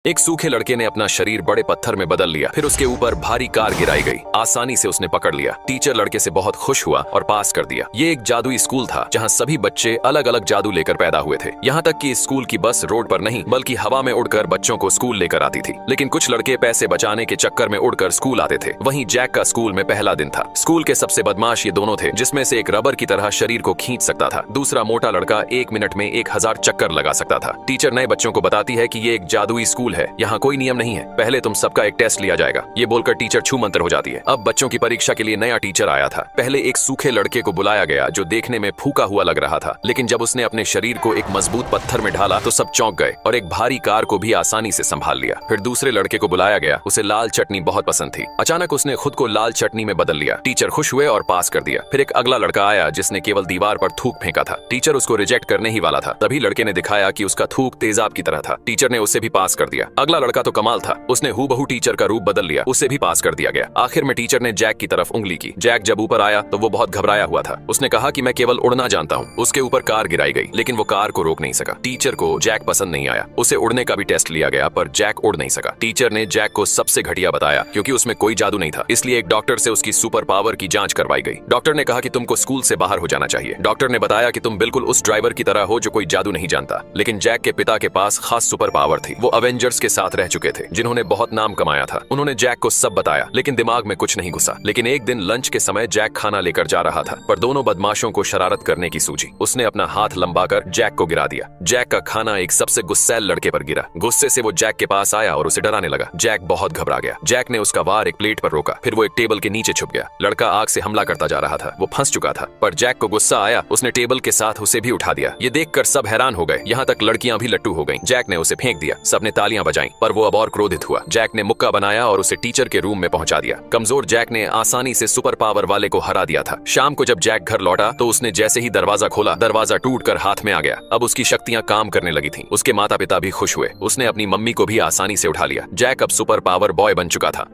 एक सूखे लड़के ने अपना शरीर बड़े पत्थर में बदल लिया, फिर उसके ऊपर भारी कार गिराई गई। आसानी से उसने पकड़ लिया। टीचर लड़के से बहुत खुश हुआ और पास कर दिया। ये एक जादुई स्कूल था जहाँ सभी बच्चे अलग अलग जादू लेकर पैदा हुए थे। यहाँ तक कि स्कूल की बस रोड पर नहीं बल्कि हवा में उड़कर बच्चों को स्कूल लेकर आती थी। लेकिन कुछ लड़के पैसे बचाने के चक्कर में उड़कर स्कूल आते थे। वहीं जैक का स्कूल में पहला दिन था। स्कूल के सबसे बदमाश ये दोनों थे, जिसमें से एक रबर की तरह शरीर को खींच सकता था, दूसरा मोटा लड़का 1 मिनट में 1000 चक्कर लगा सकता था। टीचर नए बच्चों को बताती है कि ये एक जादुई स्कूल है, यहाँ कोई नियम नहीं है, पहले तुम सबका एक टेस्ट लिया जाएगा। ये बोलकर टीचर छू मंतर हो जाती है। अब बच्चों की परीक्षा के लिए नया टीचर आया था। पहले एक सूखे लड़के को बुलाया गया जो देखने में फूका हुआ लग रहा था, लेकिन जब उसने अपने शरीर को एक मजबूत पत्थर में ढाला तो सब चौंक गए और एक भारी कार को भी आसानी से संभाल लिया। फिर दूसरे लड़के को बुलाया गया, उसे लाल चटनी बहुत पसंद थी। अचानक उसने खुद को लाल चटनी में बदल लिया। टीचर खुश हुए और पास कर दिया। फिर एक अगला लड़का आया जिसने केवल दीवार पर थूक फेंका था। टीचर उसको रिजेक्ट करने ही वाला था, तभी लड़के ने दिखाया कि उसका थूक तेजाब की तरह था। टीचर ने उसे भी पास कर दिया। अगला लड़का तो कमाल था, उसने हूबहू टीचर का रूप बदल लिया, उसे भी पास कर दिया गया। आखिर में टीचर ने जैक की तरफ उंगली की। जैक जब ऊपर आया तो वो बहुत घबराया हुआ था। उसने कहा कि मैं केवल उड़ना जानता हूँ। उसके ऊपर कार गिराई गई, लेकिन वो कार को रोक नहीं सका। टीचर को जैक पसंद नहीं आया। उसे उड़ने का भी टेस्ट लिया गया, पर जैक उड़ नहीं सका। टीचर ने जैक को सबसे घटिया बताया क्योंकि उसमें कोई जादू नहीं था, इसलिए एक डॉक्टर से उसकी सुपर पावर की जांच करवाई गई। डॉक्टर ने कहा कि तुमको स्कूल से बाहर हो जाना चाहिए। डॉक्टर ने बताया कि तुम बिल्कुल उस ड्राइवर की तरह हो जो कोई जादू नहीं जानता। लेकिन जैक के पिता के पास खास सुपर पावर थी। वो अवेंजर्स के साथ रह चुके थे, जिन्होंने बहुत नाम कमाया था। उन्होंने जैक को सब बताया, लेकिन दिमाग में कुछ नहीं घुसा। लेकिन एक दिन लंच के समय जैक खाना लेकर जा रहा था, पर दोनों बदमाशों को शरारत करने की सूझी। उसने अपना हाथ लंबाकर जैक को गिरा दिया। जैक का खाना एक सबसे गुस्सैल लड़के पर गिरा। गुस्से से वो जैक के पास आया और उसे डराने लगा। जैक बहुत घबरा गया। जैक ने उसका वार एक प्लेट पर रोका, फिर वो एक टेबल के नीचे छुप गया। लड़का आग से हमला करता जा रहा था, वो फंस चुका था, पर जैक को गुस्सा आया। उसने टेबल के साथ उसे भी उठा दिया। ये देखकर सब हैरान हो गए, यहाँ तक लड़कियां भी लट्टू हो गईं। जैक ने उसे फेंक दिया। सबने तालियां बजाईं, पर वो अब और क्रोधित हुआ। जैक ने मुक्का बनाया और उसे टीचर के रूम में पहुंचा दिया। कमजोर जैक ने आसानी से सुपर पावर वाले को हरा दिया था। शाम को जब जैक घर लौटा तो उसने जैसे ही दरवाजा खोला, दरवाजा टूटकर हाथ में आ गया। अब उसकी शक्तियां काम करने लगी थीं। उसके माता पिता भी खुश हुए। उसने अपनी मम्मी को भी आसानी से उठा लिया। जैक अब सुपर पावर बॉय बन चुका था।